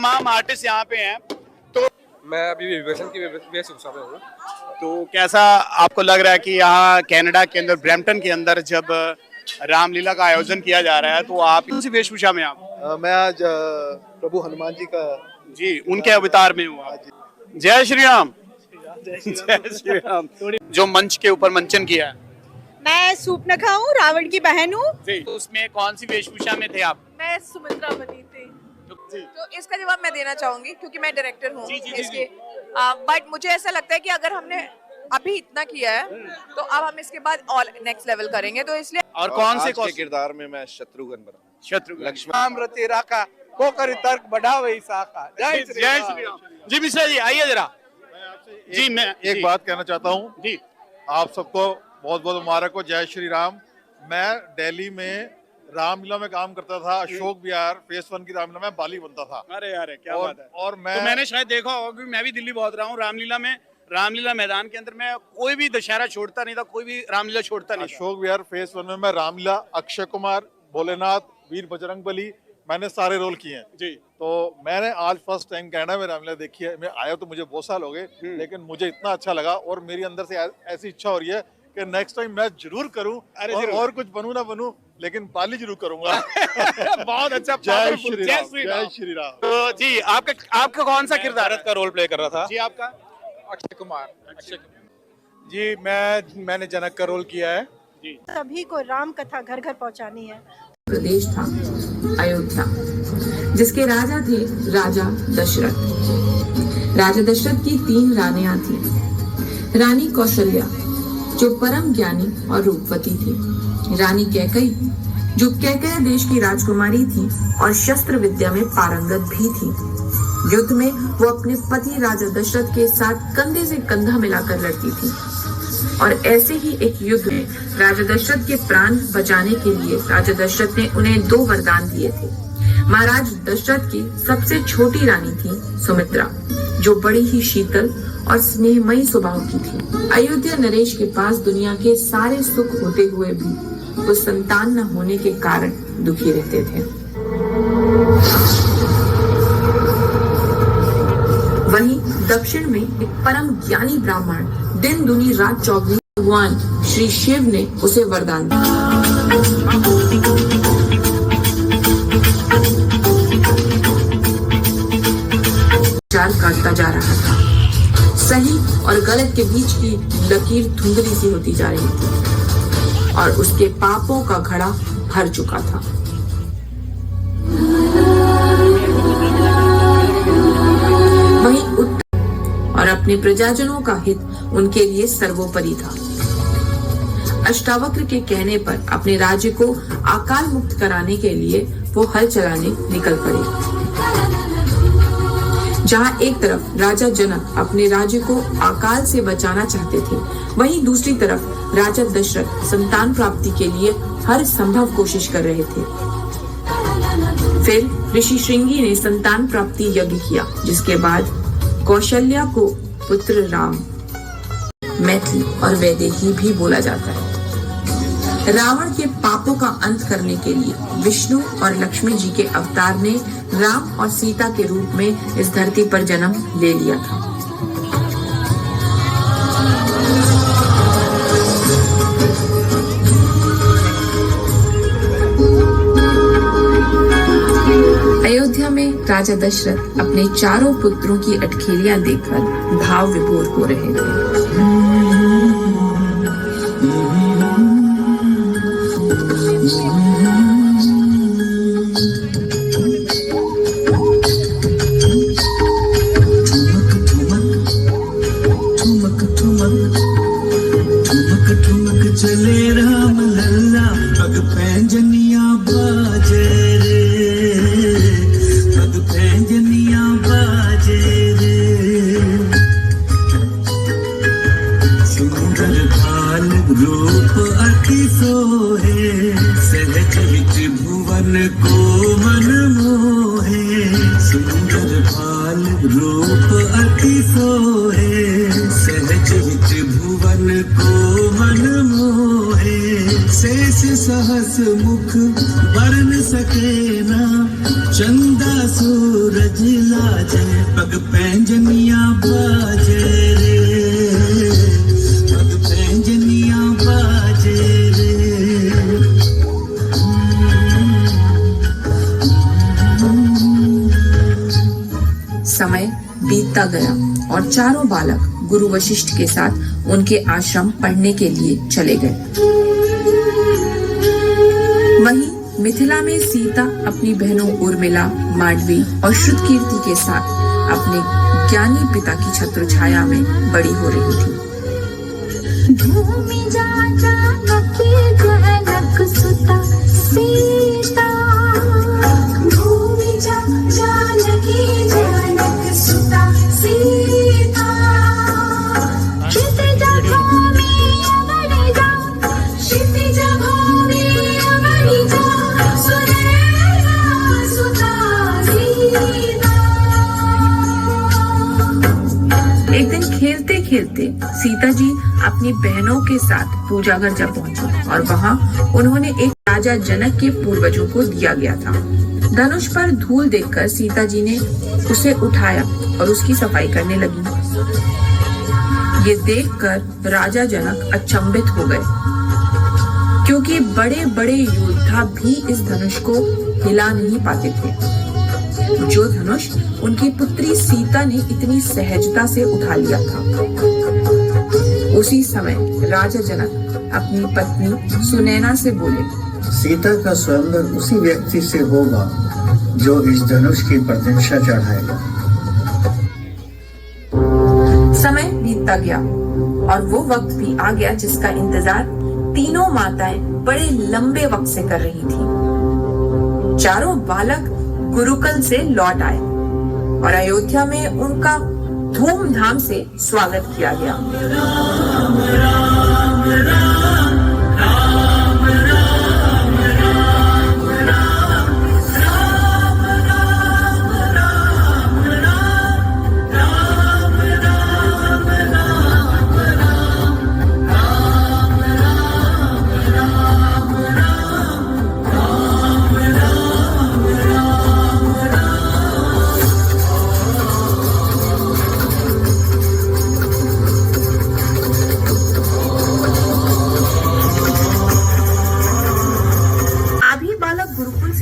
तमाम आर्टिस्ट यहाँ पे हैं। तो मैं अभी विवेचन की वेशभूषा में हूँ। तो कैसा आपको लग रहा है कि यहाँ कनाडा के अंदर ब्रैम्पटन के अंदर जब रामलीला का आयोजन किया जा रहा है तो आप कौन सी वेशभूषा में आप? मैं आज प्रभु हनुमान जी का जी उनके अवतार में हूँ। जय श्री राम। जय श्री राम। जो मंच के ऊपर मंचन किया है, मैं सूपनखा हूँ, रावण की बहन हूँ। तो उसमें कौन सी वेशभूषा में थे आप? मैं सुमित्रा बनी थी। तो इसका जवाब मैं देना चाहूंगी क्योंकि मैं डायरेक्टर हूँ इसके। जी। बट मुझे ऐसा लगता है कि अगर हमने अभी इतना किया है तो अब हम इसके बाद और नेक्स्ट लेवल करेंगे, तो इसलिए। और कौन से किरदार में मैं शत्रुघ्न बना? शत्रुघ्न। लक्ष्मण रति राखा को करी तर्क बढ़ावे साका। जय श्री राम। जी मिश्रा जी आइए जरा। जी मैं एक बात कहना चाहता हूँ जी, आप सबको बहुत बहुत मुबारक हो। जय श्री राम। मैं दिल्ली में रामलीला में काम करता था, अशोक विहार फेस 1 की रामलीला में बाली बनता था। अरे यार क्या बात है। और तो मैंने शायद देखा होगा क्योंकि मैं भी दिल्ली बहुत रहा हूँ। रामलीला मैदान के अंदर मैं कोई भी दशहरा छोड़ता नहीं था, कोई भी रामलीला छोड़ता नहीं था। अशोक विहार फेस 1 में मैं रामलीला, अक्षय कुमार, भोलेनाथ, वीर बजरंगबली, मैंने सारे रोल किए हैं जी। तो मैंने आज फर्स्ट टाइम कनाडा में रामलीला देखी है। मैं आया तो मुझे बहुत साल हो गए, लेकिन मुझे इतना अच्छा लगा और मेरी अंदर से ऐसी इच्छा हो रही है कि नेक्स्ट टाइम मैं जरूर करूं। और कुछ बनूं ना बनूं, लेकिन बाली जरूर करूंगा। बहुत अच्छा। जय श्री राम। जय श्री राम। तो जी आपका कौन सा किरदार का रोल प्ले कर रहा था। जी आपका? अक्षय कुमार। जी मैंने जनक का रोल किया है। जी। सभी को राम कथा घर घर पहुँचानी है। प्रदेश था अयोध्या, जिसके राजा थे राजा दशरथ। राजा दशरथ की 3 रानियां थी। रानी कौशल्या जो परम ज्ञानी और रूपवती थी, रानी कैकई जो कैकया देश की राजकुमारी थी और शस्त्र विद्या में पारंगत भी थी। युद्ध में वो अपने पति राजा दशरथ के साथ कंधे से कंधा मिलाकर लड़ती थी। और ऐसे ही एक युद्ध में राजा दशरथ के प्राण बचाने के लिए राजा दशरथ ने उन्हें 2 वरदान दिए थे। महाराज दशरथ की सबसे छोटी रानी थी सुमित्रा, जो बड़ी ही शीतल और स्नेहमयी स्वभाव की थी। अयोध्या नरेश के पास दुनिया के सारे सुख होते हुए भी वो संतान न होने के कारण दुखी रहते थे। वहीं दक्षिण में एक परम ज्ञानी ब्राह्मण दिन दुनी रात चौगनी भगवान श्री शिव ने उसे वरदान दिया। चाल काटता जा रहा था। सही और गलत के बीच की लकीर धुंधली सी होती जा रही थी और उसके पापों का घड़ा भर चुका था। वहीं उत्तर और अपने प्रजाजनों का हित उनके लिए सर्वोपरि था। अष्टावक्र के कहने पर अपने राज्य को अकाल मुक्त कराने के लिए वो हल चलाने निकल पड़े। जहां एक तरफ राजा जनक अपने राज्य को अकाल से बचाना चाहते थे, वहीं दूसरी तरफ राजा दशरथ संतान प्राप्ति के लिए हर संभव कोशिश कर रहे थे। फिर ऋषि श्रृंगी ने संतान प्राप्ति यज्ञ किया, जिसके बाद कौशल्या को पुत्र राम, मैथिली और वैदेही भी बोला जाता है, रावण के पापों का अंत करने के लिए विष्णु और लक्ष्मी जी के अवतार ने राम और सीता के रूप में इस धरती पर जन्म ले लिया था। अयोध्या में राजा दशरथ अपने चारों पुत्रों की अटखेलियां देखकर भाव विभोर हो रहे थे। चले राम लल्ला पग पैंजनिया बाजे रे, पग पैंजनिया बाजे रे। सुंदर भाल रूप अति सोहे, सहज विच भुवन को मन मोहे। सुंदर भाल रूप अति सोहे, सहज विच भुवन को मन मोहे। शेष जैसे सहस मुख बरन सके ना, चंदा सूरज लाजे पग पैंजनिया बाजे रे, पग पैंजनिया बाजे रे। समय बीतता गया और चारों बालक गुरु वशिष्ठ के साथ उनके आश्रम पढ़ने के लिए चले गए। वहीं मिथिला में सीता अपनी बहनों उर्मिला, मांडवी और श्रुतकीर्ति के साथ अपने ज्ञानी पिता की छत्र छाया में बड़ी हो रही थी। भूमि जा जानकी जनक सुता सीता, भूमि जा जानकी जनक सुता सीता, क्षितिज भूमि अवनिजा, क्षितिज भूमि अवनिजा, सुरेखा सुता सीता। एक दिन खेलते खेलते सीता जी अपनी बहनों के साथ पूजा घर जा पहुंची और वहां उन्होंने एक राजा जनक के पूर्वजों को दिया गया था। धनुष पर धूल देखकर सीता जी ने उसे उठाया और उसकी सफाई करने लगी। ये देखकर राजा जनक अचंभित हो गए, क्योंकि बड़े बड़े योद्धा भी इस धनुष को हिला नहीं पाते थे, जो धनुष उनकी पुत्री सीता ने इतनी सहजता से उठा लिया था। उसी समय राजा जनक अपनी पत्नी सुनैना से बोले, सीता का स्वयंवर उसी व्यक्ति से होगा जो इस धनुष की प्रतिष्ठा चढ़ाएगा। समय बीतता गया और वो वक्त भी आ गया जिसका इंतजार तीनों माताएं बड़े लंबे वक्त से कर रही थी। चारों बालक गुरुकुल से लौट आए और अयोध्या में उनका धूमधाम से स्वागत किया गया।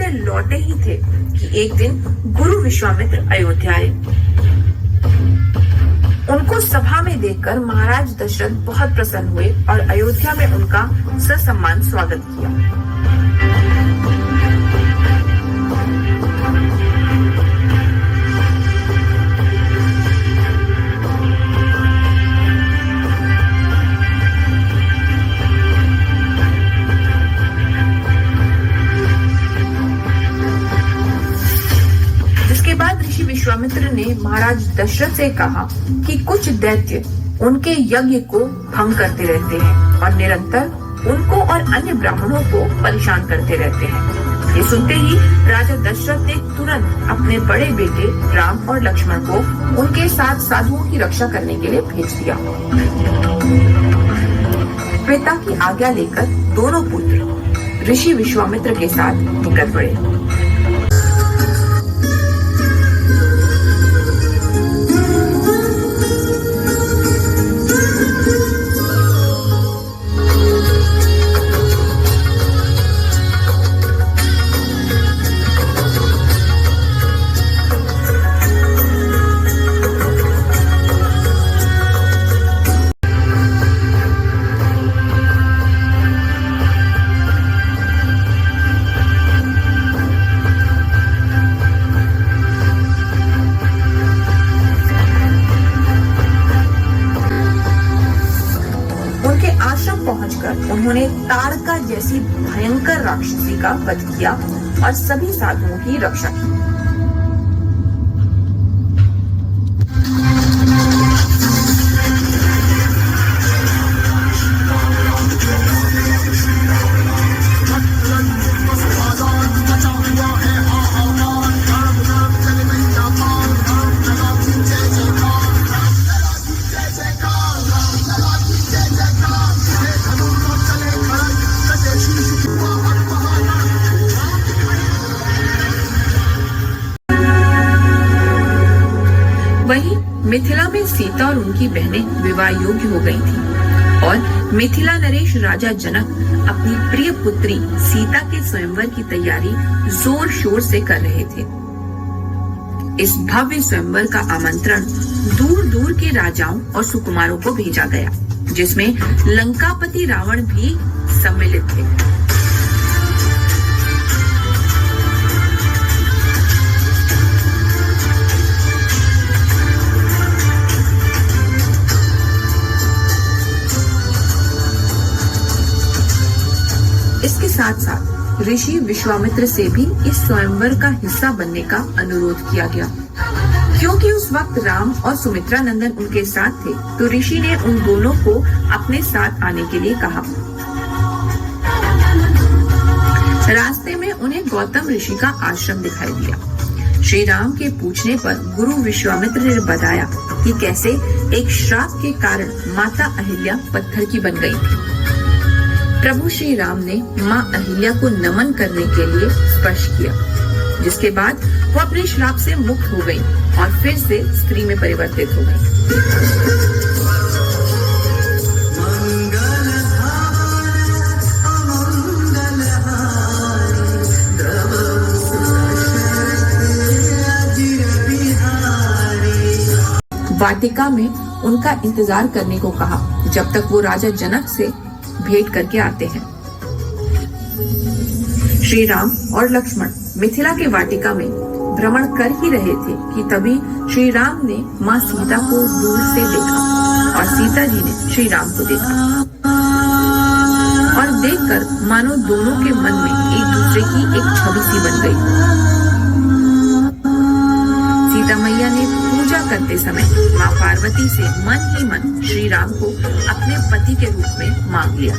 लौटे ही थे कि एक दिन गुरु विश्वामित्र अयोध्या आए। उनको सभा में देखकर महाराज दशरथ बहुत प्रसन्न हुए और अयोध्या में उनका ससम्मान स्वागत किया। विश्वामित्र ने महाराज दशरथ से कहा कि कुछ दैत्य उनके यज्ञ को भंग करते रहते हैं और निरंतर उनको और अन्य ब्राह्मणों को परेशान करते रहते हैं। ये सुनते ही राजा दशरथ ने तुरंत अपने बड़े बेटे राम और लक्ष्मण को उनके साथ साधुओं की रक्षा करने के लिए भेज दिया। पिता की आज्ञा लेकर दोनों पुत्र ऋषि विश्वामित्र के साथ निकल पड़े। उन्होंने ताड़का जैसी भयंकर राक्षसी का वध किया और सभी साधुओं की रक्षा की। मिथिला में सीता और उनकी बहनें विवाह योग्य हो गई थीं और मिथिला नरेश राजा जनक अपनी प्रिय पुत्री सीता के स्वयंवर की तैयारी जोर शोर से कर रहे थे। इस भव्य स्वयंवर का आमंत्रण दूर दूर के राजाओं और सुकुमारों को भेजा गया, जिसमें लंकापति रावण भी सम्मिलित थे। इसके साथ साथ ऋषि विश्वामित्र से भी इस स्वयंवर का हिस्सा बनने का अनुरोध किया गया। क्योंकि उस वक्त राम और सुमित्रा नंदन उनके साथ थे, तो ऋषि ने उन दोनों को अपने साथ आने के लिए कहा। रास्ते में उन्हें गौतम ऋषि का आश्रम दिखाई दिया। श्री राम के पूछने पर गुरु विश्वामित्र ने बताया कि कैसे एक श्राप के कारण माता अहिल्या पत्थर की बन गई थी। प्रभु श्री राम ने मां अहिल्या को नमन करने के लिए स्पर्श किया, जिसके बाद वो अपने श्राप से मुक्त हो गई और फिर से स्त्री में परिवर्तित हो गई। वाटिका में उनका इंतजार करने को कहा, जब तक वो राजा जनक से भेंट करके आते हैं। श्री राम और लक्ष्मण मिथिला के वाटिका में भ्रमण कर ही रहे थे कि तभी श्री राम ने मां सीता को दूर से देखा और सीता जी ने श्री राम को देखा और देखकर मानो दोनों के मन में एक दूसरे की एक छवि सी बन गई। सीता मैया ने पूजा करते समय मां पार्वती से मन ही मन श्री राम को अपने पति के रूप में मांग लिया।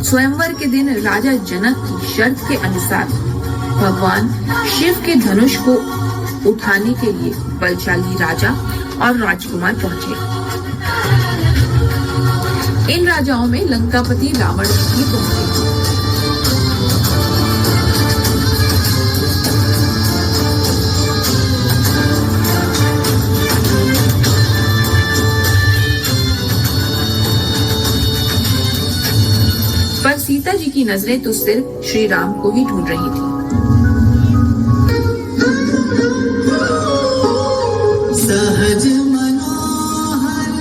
स्वयंवर के दिन राजा जनक की शर्त के अनुसार भगवान शिव के धनुष को उठाने के लिए बलशाली राजा और राजकुमार पहुंचे। इन राजाओं में लंकापति रावण भी पहुंचे। पर सीता जी की नजरें तो सिर्फ श्री राम को ही ढूंढ रही थी। सहज मनोहर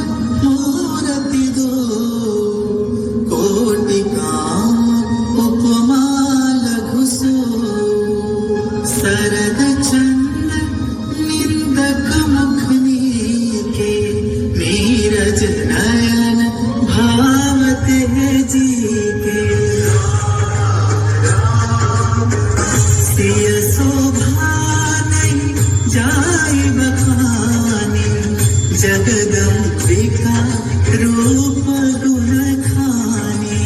मूर्ति दो, कोटि काम उपमा लघु सो, सरद चंद निंदक मुख नीके, नीरज नयन भावते जी के। सिय शोभा नहीं जाय बखाने, जगदम्बिका रूप गुण खाने।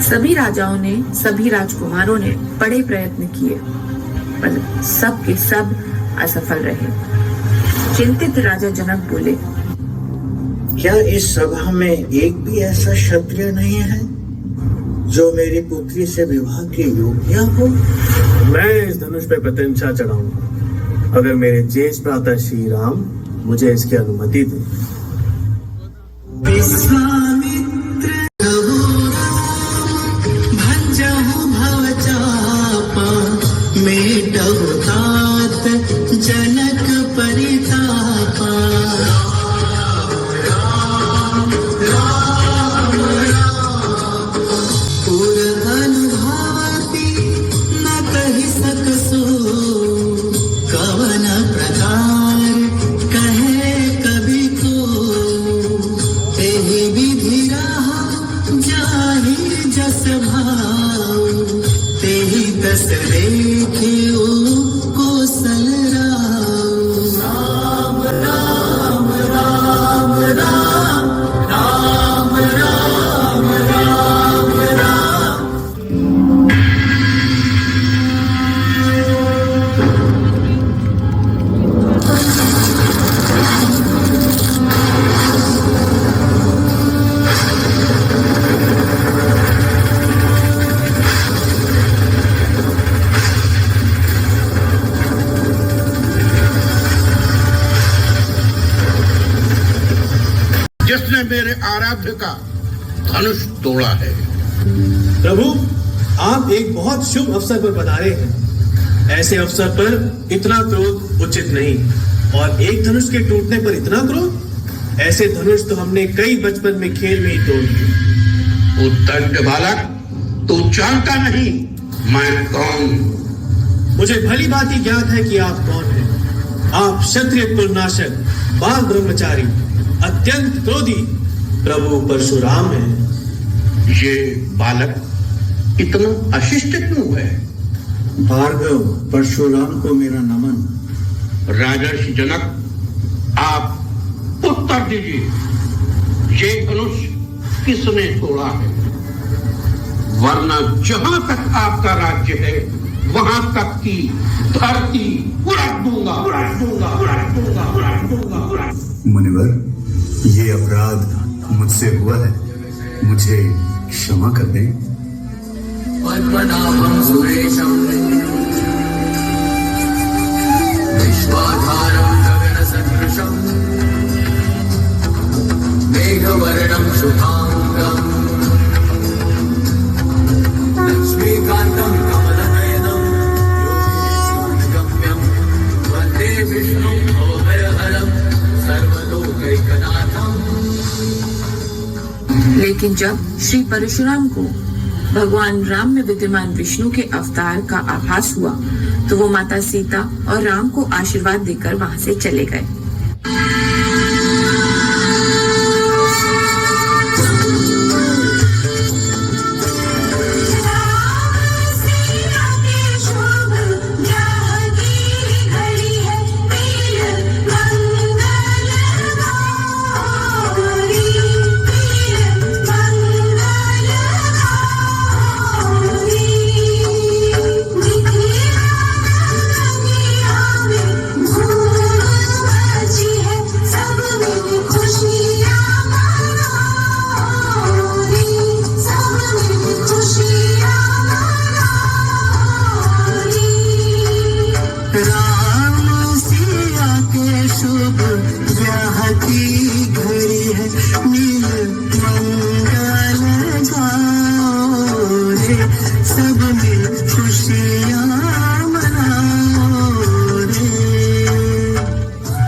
सभी राजाओं ने, सभी राजकुमारों ने बड़े प्रयत्न किए, पर सब के सब असफल रहे। चिंतित राजा जनक बोले, क्या इस सभा में एक भी ऐसा क्षत्रिय नहीं है जो मेरी पुत्री से विवाह के योग्य हो? मैं इस धनुष पे प्रत्यंचा चढ़ाऊंगा अगर मेरे ज्येष्ठ भ्राता श्री राम मुझे इसकी अनुमति दे। विश्वामित्र भंजहु भवचापा मेटहु तात जनक परितापा। पुर अनुभवति न कहि सकसो कवन प्रकार कहे कवि को। तेहि विधि रहा जाहि जस भाव तेहि दस देखियो कौशल राम। राम राम राम राम राम राम राम राम। जिसने मेरे आराध्य का धनुष तोड़ा है। प्रभु, आप एक बहुत शुभ अवसर पर पधारे हैं। ऐसे अवसर पर इतना क्रोध उचित नहीं, और एक धनुष के टूटने पर इतना क्रोध। ऐसे धनुष तो हमने कई बचपन में खेल में ही तोड़ दिए। उद्दंड बालक, तू जानता नहीं मैं कौन? मुझे भली भांति ज्ञात है कि आप कौन हैं। आप क्षत्रिय कुलनाशक, बाल ब्रह्मचारी, अत्यंत क्रोधी प्रभु परशुराम हैं। ये बालक इतना अशिष्ट क्यों है? भार्गव, परशुराम को मेरा नमन। राजर्षि जनक, आप उत्तर दीजिए, ये धनुष किसने तोड़ा है? वरना जहां तक आपका राज्य है वहां तक की धरती उड़ाड़ दूंगा, उड़ाड़ दूंगा, उड़ाड़ दूंगा, उड़ाड़ दूंगा, उड़ाड़। मुनिवर, ये अपराध मुझसे हुआ है, मुझे क्षमा कर दें। पद्मनाभं सुरेशं विश्वाधारं गगनसदृशं मेघवर्णं शुभांगं लक्ष्मीकान्तं कमलनयनं योगिनिशून्यगम्यं वन्दे विष्णुं भवभयहरं सर्वलोकैकनाथं। लेकिन जब श्री परशुराम को भगवान राम में विद्यमान विष्णु के अवतार का आभास हुआ तो वो माता सीता और राम को आशीर्वाद देकर वहां से चले गए।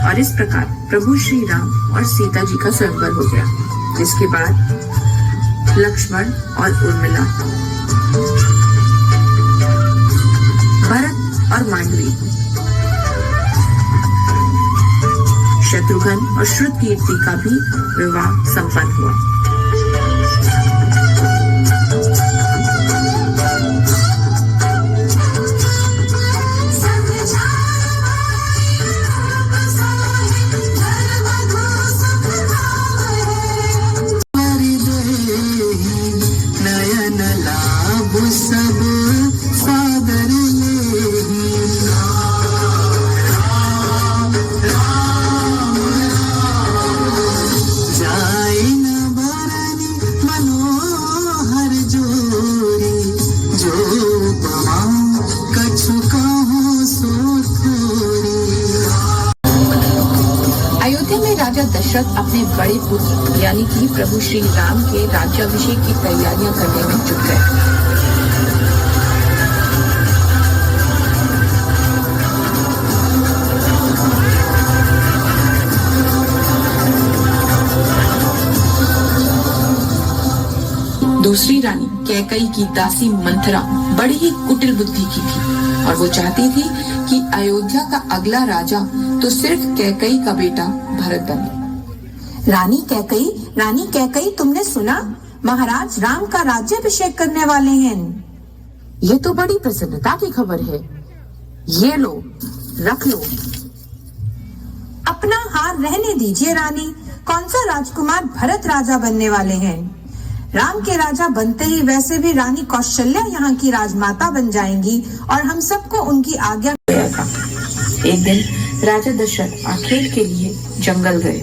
और इस प्रकार प्रभु श्री राम और सीता जी का स्वयंवर हो गया, जिसके बाद लक्ष्मण और उर्मिला, भरत और मांडवी, शत्रुघ्न और श्रुतकीर्ति का भी विवाह संपन्न हुआ। नयन लाभ सब सादर ले राजा दशरथ अपने बड़े पुत्र यानी कि प्रभु श्री राम के राज्याभिषेक की तैयारियां करने में जुट गए। दूसरी रानी कैकई की दासी मंथरा बड़ी ही कुटिल बुद्धि की थी और वो चाहती थी कि अयोध्या का अगला राजा तो सिर्फ कैकई का बेटा भरत बने। रानी कैकई, तुमने सुना? महाराज राम का राज्याभिषेक करने वाले हैं। ये तो बड़ी प्रसन्नता की खबर है। ये लो, रख लो। अपना हार रहने दीजिए रानी। कौन सा राजकुमार भरत राजा बनने वाले हैं? राम के राजा बनते ही वैसे भी रानी कौशल्या यहाँ की राजमाता बन जाएंगी और हम सबको उनकी आज्ञा गया था। एक दिन राजा दशरथ आखेट के लिए जंगल गए।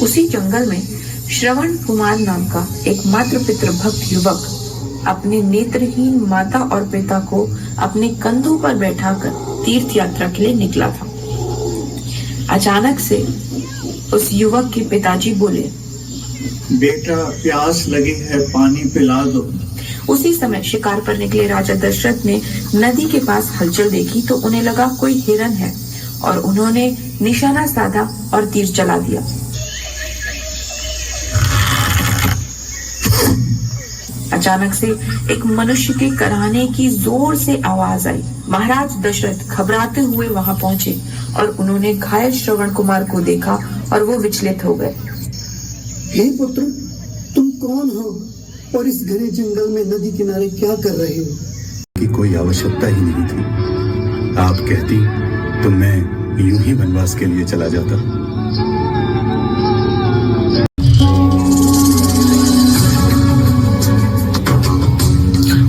उसी जंगल में श्रवण कुमार नाम का एक मातृ पितृ भक्त युवक अपने नेत्रहीन माता और पिता को अपने कंधों पर बैठाकर तीर्थ यात्रा के लिए निकला था। अचानक से उस युवक के पिताजी बोले, बेटा प्यास लगी है, पानी पिला दो। उसी समय शिकार पर निकले राजा दशरथ ने नदी के पास हलचल देखी तो उन्हें लगा कोई हिरन है और उन्होंने निशाना साधा और तीर चला दिया। अचानक से एक मनुष्य के कराहने की जोर से आवाज आई। महाराज दशरथ घबराते हुए वहां पहुंचे और उन्होंने घायल श्रवण कुमार को देखा और वो विचलित हो गए। हे पुत्र, तुम कौन हो और इस घने जंगल में नदी किनारे क्या कर रहे हो? की कोई आवश्यकता ही नहीं थी। आप कहती तो मैं यूं ही वनवास के लिए चला जाता।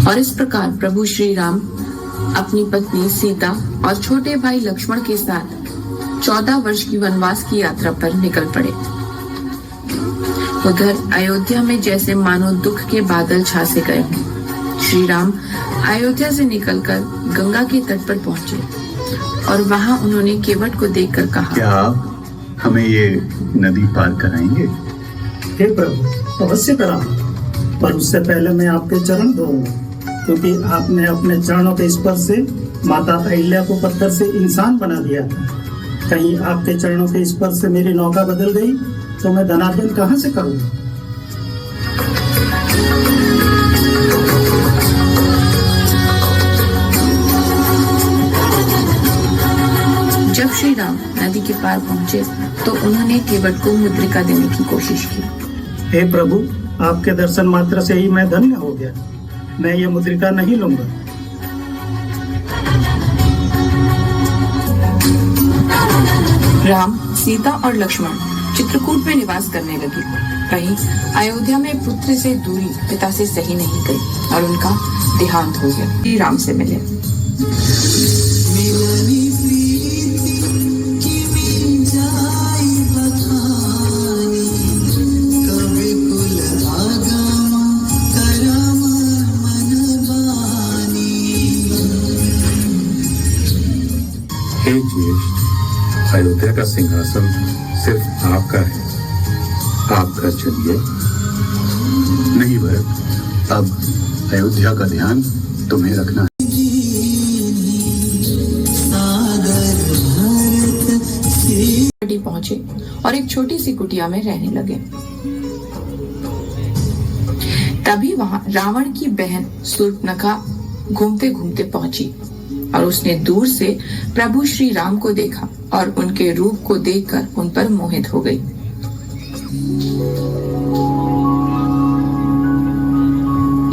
और इस प्रकार प्रभु श्री राम अपनी पत्नी सीता और छोटे भाई लक्ष्मण के साथ 14 वर्ष की वनवास की यात्रा पर निकल पड़े। उधर अयोध्या में जैसे मानो दुख के बादल छा से गए हों। श्री राम अयोध्या से निकलकर गंगा के तट पर पहुंचे और वहां उन्होंने केवट को देखकर कहा, क्या आप हमें ये नदी पार कराएंगे? हे प्रभु, अवश्य कराऊं, पर उससे पहले मैं आपके चरण धोऊंगा, क्योंकि आपने अपने चरणों के स्पर्श से माता अहिल्या को पत्थर से इंसान बना दिया था। कहीं आपके चरणों के स्पर्श से मेरी नौका बदल गई तो मैं धनार्जन कहाँ से करूँगा? जब श्री राम नदी के पार पहुंचे तो उन्होंने केवट को मुद्रिका देने की कोशिश की। हे प्रभु, आपके दर्शन मात्र से ही मैं धन्य हो गया। मैं ये मुद्रिका नहीं लूंगा। राम, सीता और लक्ष्मण चित्रकूट में निवास करने लगे। कहीं अयोध्या में पुत्र से दूरी पिता से सही नहीं गई और उनका देहांत हो गया। श्री राम से मिले। हे ज्येष्ठ, अयोध्या का सिंहासन सिर्फ आपका है। आप घर चलिए। नहीं भरत, अब अयोध्या का ध्यान तुम्हें रखना है। पहुंचे और एक छोटी सी कुटिया में रहने लगे। तभी वहां रावण की बहन शूर्पणखा घूमते घूमते पहुंची और उसने दूर से प्रभु श्री राम को देखा और उनके रूप को देखकर उन पर मोहित हो गई।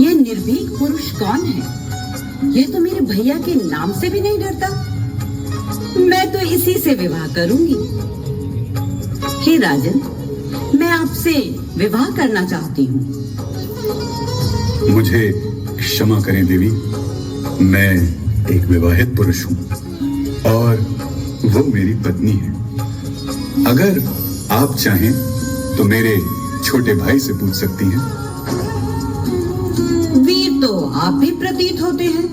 ये निर्भीक पुरुष कौन है? ये तो मेरे भैया के नाम से भी नहीं डरता। मैं तो इसी से विवाह करूंगी। हे राजन, मैं आपसे विवाह करना चाहती हूँ। मुझे क्षमा करें देवी, मैं एक विवाहित पुरुष हूँ और वो मेरी पत्नी है। अगर आप चाहें तो मेरे छोटे भाई से पूछ सकती हैं। वीर तो आप भी प्रतीत होते हैं।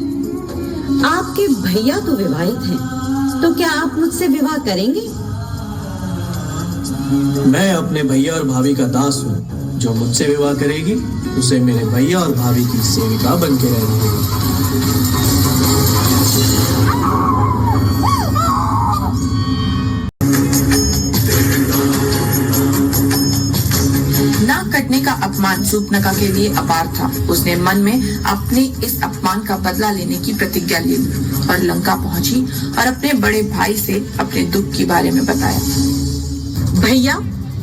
आपके भैया तो विवाहित हैं, तो क्या आप मुझसे विवाह करेंगे? मैं अपने भैया और भाभी का दास हूँ। जो मुझसे विवाह करेगी उसे मेरे भैया और भाभी की सेविका बन के रहना होगा। नाक कटने का अपमान शूर्पणखा के लिए अपार था। उसने मन में अपने इस अपमान का बदला लेने की प्रतिज्ञा ली और लंका पहुंची और अपने बड़े भाई से अपने दुख के बारे में बताया। भैया,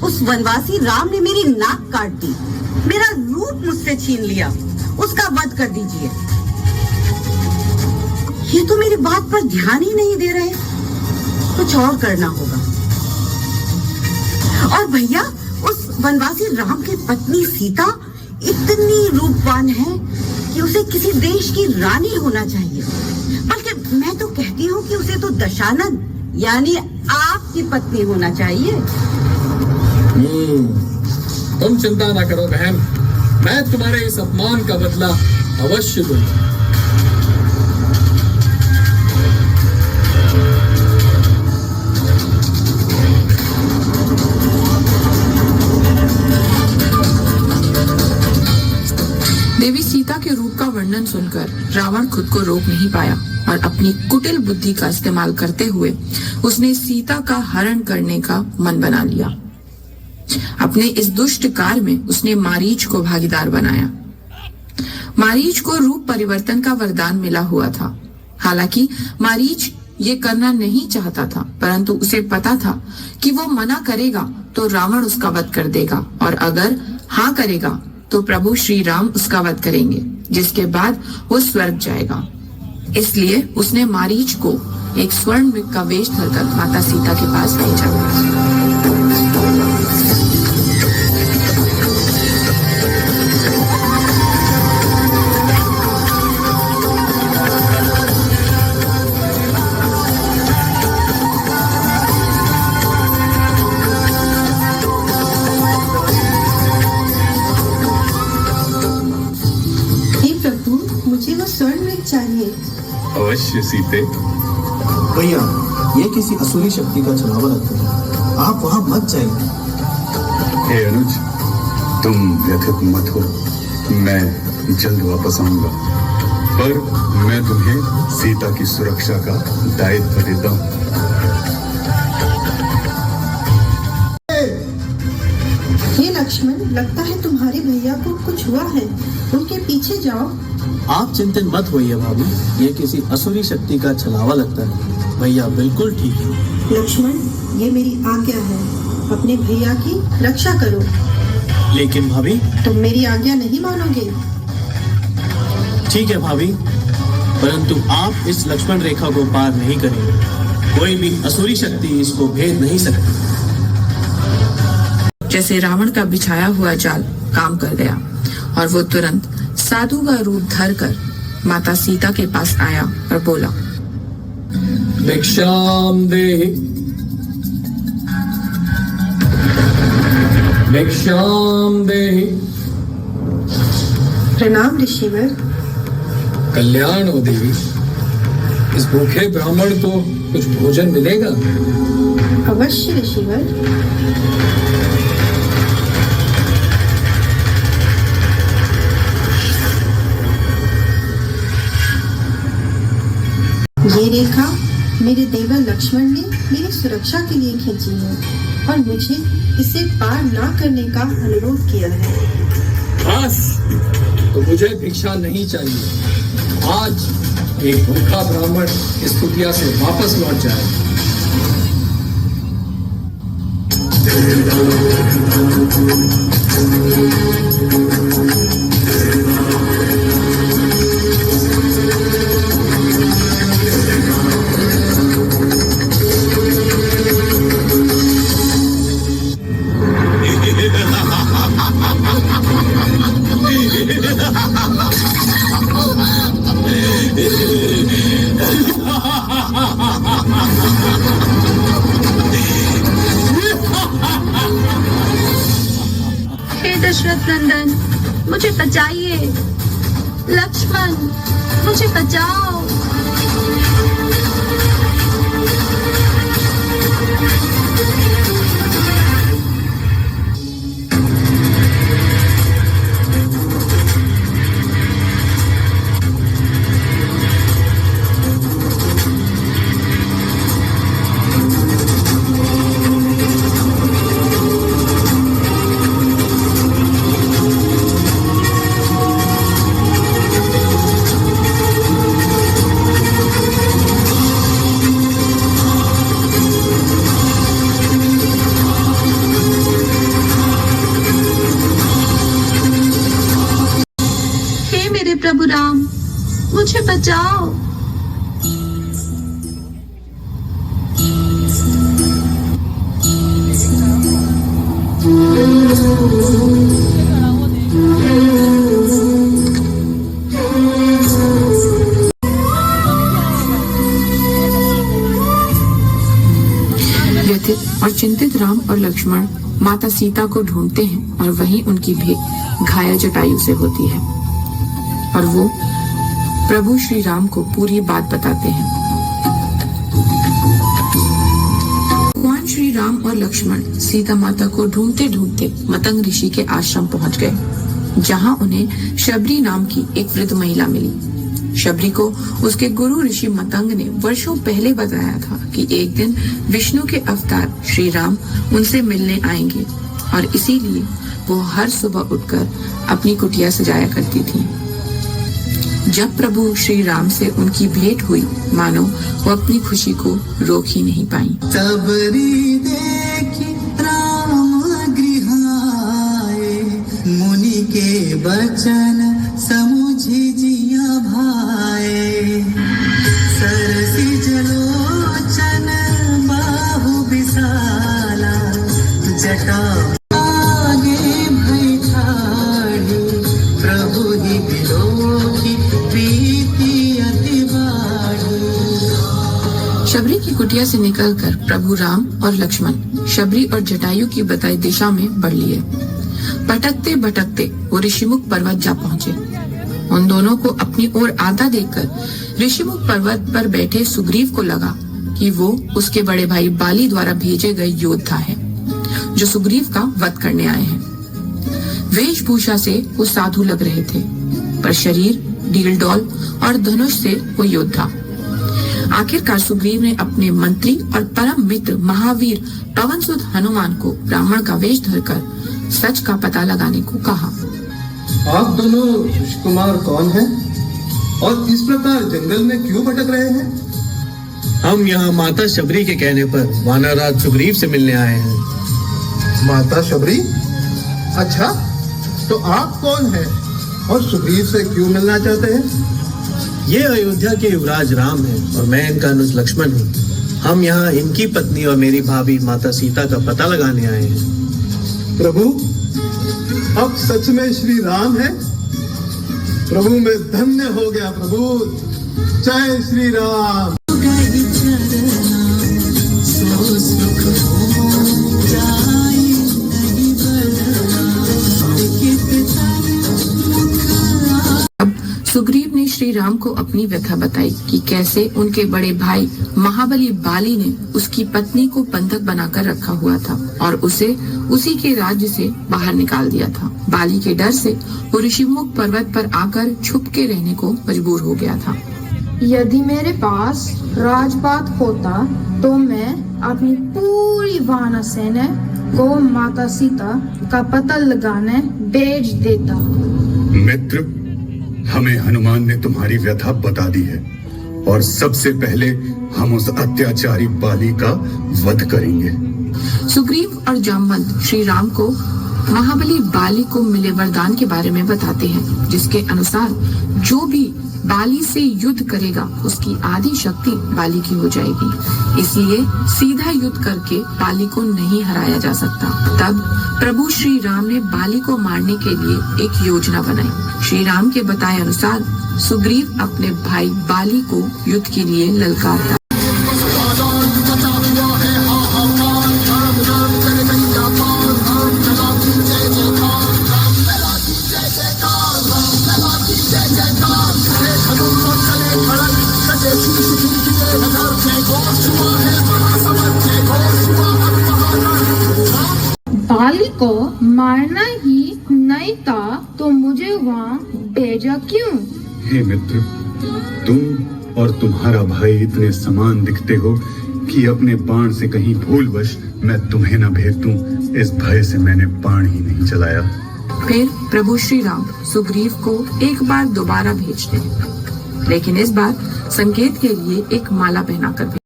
उस वनवासी राम ने मेरी नाक काट दी, मेरा रूप मुझसे छीन लिया, उसका वध कर दीजिए। ये तो मेरी बात पर ध्यान ही नहीं दे रहे, कुछ और करना होगा। और भैया, उस वनवासी राम की पत्नी सीता इतनी रूपवान है कि उसे किसी देश की रानी होना चाहिए। बल्कि मैं तो कहती हूँ कि उसे तो दशानन यानी आपकी पत्नी होना चाहिए। तुम चिंता ना करो बहन, मैं तुम्हारे इस अपमान का बदला अवश्य दूंगा। देवी सीता के रूप का वर्णन सुनकर रावण खुद को रोक नहीं पाया और अपनी कुटिल बुद्धि का इस्तेमाल करते हुए उसने सीता का हरण करने का मन बना लिया। अपने इस दुष्ट कार्य में उसने मारीच को भागीदार बनाया। मारीच को रूप परिवर्तन का वरदान मिला हुआ था। हालांकि मारीच ये करना नहीं चाहता था, परंतु उसे पता था कि वो मना करेगा तो रावण उसका वध कर देगा और अगर हाँ करेगा तो प्रभु श्री राम उसका वध करेंगे, जिसके बाद वो स्वर्ग जाएगा। इसलिए उसने मारीच को एक स्वर्ण का वेश धरकर माता सीता के पास भेजा। चाहिए। अवश्य सीते। भैया, ये किसी असुरी शक्ति का छलावा लगता है, आप वहाँ मत जाइए। हे अनुज, तुम व्यथित मत हो, मैं जल्द वापस आऊंगा, पर मैं तुम्हें सीता की सुरक्षा का दायित्व देता हूँ। हे लक्ष्मण, लगता है तुम्हारे भैया को कुछ हुआ है, उनके पीछे जाओ। आप चिंतित मत होइए भाभी, ये किसी असुरी शक्ति का छलावा लगता है। भैया बिल्कुल ठीक है। लक्ष्मण, ये मेरी आज्ञा है, अपने भैया की रक्षा करो। लेकिन भाभी, तुम मेरी आज्ञा नहीं मानोगे। ठीक है भाभी, परंतु आप इस लक्ष्मण रेखा को पार नहीं करेंगे। कोई भी असुरी शक्ति इसको भेद नहीं सकती। जैसे रावण का बिछाया हुआ जाल काम कर गया और वो तुरंत साधु का रूप धरकर माता सीता के पास आया और बोला, भिक्षाम देहि, भिक्षाम देहि। प्रणाम ऋषिवर। कल्याण हो देवी, इस भूखे ब्राह्मण को कुछ भोजन मिलेगा? अवश्य ऋषिवर। ये रेखा मेरे देवर लक्ष्मण ने मेरी सुरक्षा के लिए खींची है और मुझे इसे पार ना करने का अनुरोध किया है। बस, तो मुझे भिक्षा नहीं चाहिए। आज एक भूखा ब्राह्मण इस कुटिया से वापस लौट जाए। हे दशरथ नंदन, मुझे बचाइए। लक्ष्मण, मुझे बचाओ। बचाओ। व्यथित और चिंतित राम और लक्ष्मण माता सीता को ढूंढते हैं और वहीं उनकी भेंट घायल जटायु से होती है और वो प्रभु श्री राम को पूरी बात बताते हैं। भगवान श्री राम और लक्ष्मण सीता माता को ढूंढते ढूंढते मतंग ऋषि के आश्रम पहुंच गए, जहां उन्हें शबरी नाम की एक वृद्ध महिला मिली। शबरी को उसके गुरु ऋषि मतंग ने वर्षों पहले बताया था कि एक दिन विष्णु के अवतार श्री राम उनसे मिलने आएंगे और इसीलिए वो हर सुबह उठकर अपनी कुटिया सजाया करती थी। जब प्रभु श्री राम से उनकी भेंट हुई, मानो वो अपनी खुशी को रोक ही नहीं पाई। सबरी देखी राम गृहाए, मुनि के बचन समुझी जिया भाए। सरसी जलोचन बाहु विशाला, जटा आगे भई ठाढ़ी, प्रभु ही बिलोकी प्रीति अति बाढ़ी। शबरी की कुटिया से निकलकर प्रभु राम और लक्ष्मण शबरी और जटायु की बताई दिशा में बढ़ लिए। भटकते भटकते वो ऋषिमुख पर्वत जा पहुँचे। उन दोनों को अपनी ओर आता देखकर ऋषिमुख पर्वत पर बैठे सुग्रीव को लगा कि वो उसके बड़े भाई बाली द्वारा भेजे गए योद्धा हैं, जो सुग्रीव का वध करने आए हैं। वेशभूषा से वो साधु लग रहे थे, पर शरीर ढील डौल और धनुष से वो योद्धा। आखिरकार सुग्रीव ने अपने मंत्री और परम मित्र महावीर पवनसुत हनुमान को ब्राह्मण का वेश धरकर सच का पता लगाने को कहा। आप दोनों ऋषिकुमार कौन हैं और इस प्रकार जंगल में क्यों भटक रहे हैं? हम यहाँ माता शबरी के कहने पर वानरराज सुग्रीव से मिलने आए हैं। माता शबरी? अच्छा, तो आप कौन हैं और सुग्रीव से क्यों मिलना चाहते हैं? ये अयोध्या के युवराज राम हैं और मैं इनका अनुज लक्ष्मण हूँ। हम यहाँ इनकी पत्नी और मेरी भाभी माता सीता का पता लगाने आए हैं। प्रभु, अब सच में श्री राम है? प्रभु, मैं धन्य हो गया प्रभु। जय श्री राम। सुग्रीव ने श्री राम को अपनी व्यथा बताई कि कैसे उनके बड़े भाई महाबली बाली ने उसकी पत्नी को बंधक बनाकर रखा हुआ था और उसे उसी के राज्य से बाहर निकाल दिया था। बाली के डर से वो ऋषिमुख पर्वत पर आकर छुप के रहने को मजबूर हो गया था। यदि मेरे पास राजपाट होता तो मैं अपनी पूरी वानर सेना को माता सीता का पता लगाने भेज देता। मित्र, हमें हनुमान ने तुम्हारी व्यथा बता दी है और सबसे पहले हम उस अत्याचारी बाली का वध करेंगे। सुग्रीव और जामवंत श्री राम को महाबली बाली को मिले वरदान के बारे में बताते हैं, जिसके अनुसार जो भी बाली से युद्ध करेगा उसकी आधी शक्ति बाली की हो जाएगी। इसलिए सीधा युद्ध करके बाली को नहीं हराया जा सकता। तब प्रभु श्री राम ने बाली को मारने के लिए एक योजना बनाई। श्री राम के बताए अनुसार सुग्रीव अपने भाई बाली को युद्ध के लिए ललकारता। बाली को मारना ही नहीं था तो मुझे वहाँ भेजा क्यों? हे मित्र, तुम और तुम्हारा भाई इतने समान दिखते हो कि अपने बाण से कहीं भूलवश मैं तुम्हें न भेज दूं, इस भय से मैंने बाण ही नहीं चलाया। फिर प्रभु श्री राम सुग्रीव को एक बार दोबारा भेजते हैं, लेकिन इस बार संकेत के लिए एक माला पहनाकर भेजते हैं।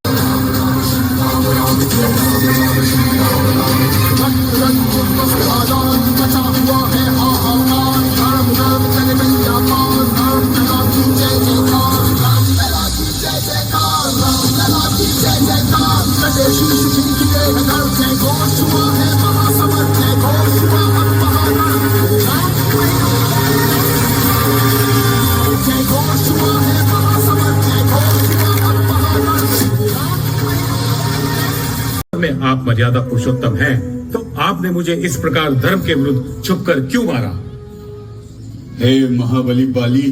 में आप मर्यादा पुरुषोत्तम हैं, तो आपने मुझे इस प्रकार धर्म के विरुद्ध छुपकर क्यों मारा? हे महाबली बाली,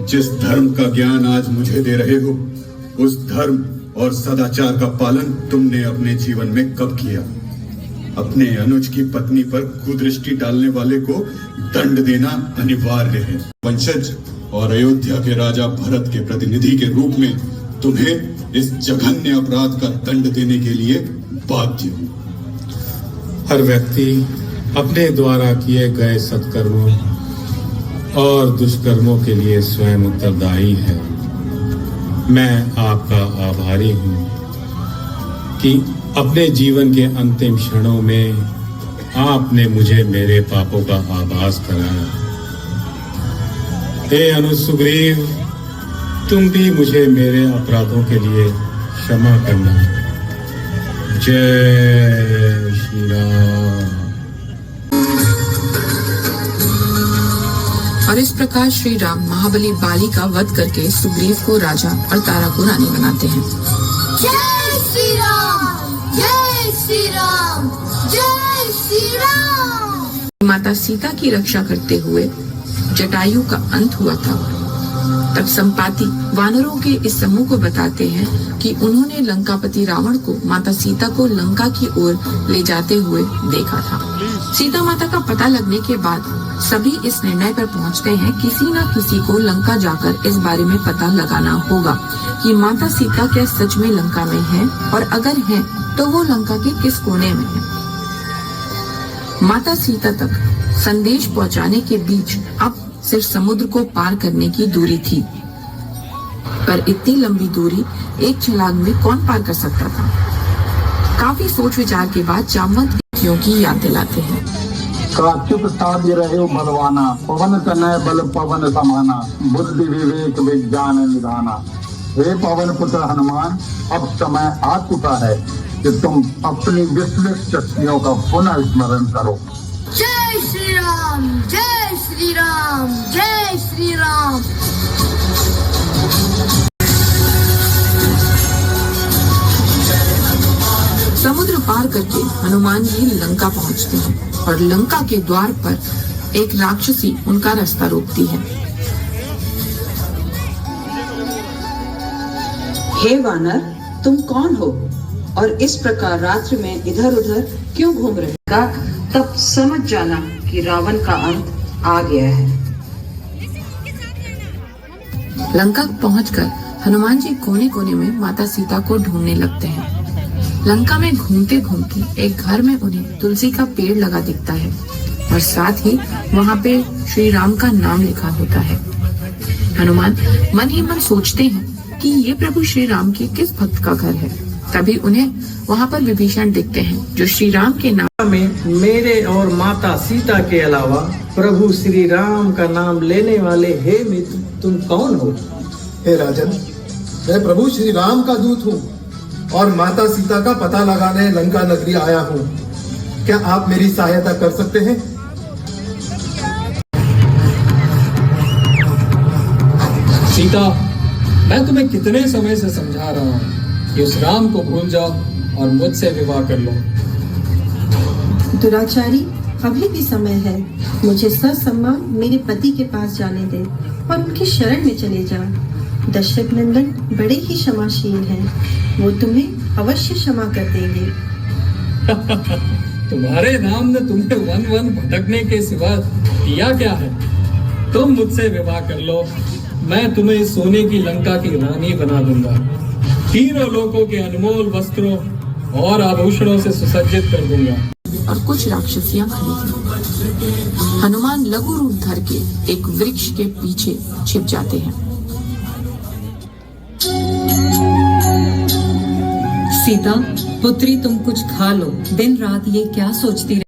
जिस धर्म का ज्ञान आज मुझे दे रहे हो, उस धर्म और सदाचार का पालन तुमने अपने जीवन में कब किया? अपने अनुज की पत्नी पर कुदृष्टि डालने वाले को दंड देना अनिवार्य है। वंशज और अयोध्या के राजा भरत के प्रतिनिधि के रूप में तुम्हें इस जघन्य अपराध का दंड देने के लिए बाध्य हूं। हर व्यक्ति अपने द्वारा किए गए सत्कर्मों और दुष्कर्मों के लिए स्वयं उत्तरदायी है। मैं आपका आभारी हूं कि अपने जीवन के अंतिम क्षणों में आपने मुझे मेरे पापों का आभास कराया। हे अनुज सुग्रीव, तुम भी मुझे मेरे अपराधों के लिए क्षमा करना। जय श्री राम। और इस प्रकार श्री राम महाबली बाली का वध करके सुग्रीव को राजा और तारा को रानी बनाते हैं। जय श्री राम, जय श्री राम, जय श्री राम। माता सीता की रक्षा करते हुए जटायु का अंत हुआ था। तब संपाति वानरों के इस समूह को बताते हैं कि उन्होंने लंकापति रावण को माता सीता को लंका की ओर ले जाते हुए देखा था। सीता माता का पता लगने के बाद सभी इस निर्णय पर पहुंचते हैं किसी न किसी को लंका जाकर इस बारे में पता लगाना होगा कि माता सीता क्या सच में लंका में है, और अगर है तो वो लंका के किस कोने में है। माता सीता तक संदेश पहुंचाने के बीच अब सिर्फ समुद्र को पार करने की दूरी थी, पर इतनी लंबी दूरी एक छलांग में कौन पार कर सकता था। काफी सोच विचार के बाद जामवंत की याद दिलाते हैं। चुप साध्य रहे बलवाना, पवन तनय बल पवन समाना, बुद्धि विवेक विज्ञान निधाना। हे पवन पुत्र हनुमान, अब समय आ चुका है कि तुम अपनी विस्मृत शक्तियों का पुनः स्मरण करो। जय श्री राम, जय श्री राम, जय श्री राम। समुद्र पार करके हनुमान जी लंका पहुंचते हैं और लंका के द्वार पर एक राक्षसी उनका रास्ता रोकती है। हे वानर, तुम कौन हो और इस प्रकार रात्रि में इधर उधर क्यों घूम रहे का? तब समझ जाना कि रावण का अंत आ गया है। लंका पहुंचकर हनुमान जी कोने कोने में माता सीता को ढूंढने लगते हैं। लंका में घूमते घूमते एक घर में उन्हें तुलसी का पेड़ लगा दिखता है और साथ ही वहाँ पे श्री राम का नाम लिखा होता है। हनुमान मन ही मन सोचते हैं कि ये प्रभु श्री राम के किस भक्त का घर है। तभी उन्हें वहाँ पर विभीषण दिखते हैं जो श्री राम के नाम में मेरे और माता सीता के अलावा प्रभु श्री राम का नाम लेने वाले हे मित्र, तुम कौन हो? हे राजन, मैं प्रभु श्री राम का दूत हूँ और माता सीता का पता लगाने लंका नगरी आया हूँ। क्या आप मेरी सहायता कर सकते हैं? सीता, मैं तुम्हें कितने समय से समझा रहा हूँ कि उस राम को भूल जाओ और मुझसे विवाह कर लो। दुराचारी, अभी भी समय है। मुझे ससम्मान मेरे पति के पास जाने दे और उनकी शरण में चले जा। दशरथ नंदन बड़े ही क्षमाशील हैं, वो तुम्हें अवश्य क्षमा कर देंगे। तुम्हारे राम ने तुम्हें वन वन भटकने के सिवा किया क्या है? तुम मुझसे विवाह कर लो, मैं तुम्हें सोने की लंका की रानी बना दूंगा, तीनों लोगों के अनमोल वस्त्रों और आभूषणों से सुसज्जित कर दूंगा। और कुछ राक्षसियां खड़ी थीं। हनुमान लघु रूप धर के एक वृक्ष के पीछे छिप जाते हैं। सीता पुत्री, तुम कुछ खा लो। दिन रात ये क्या सोचती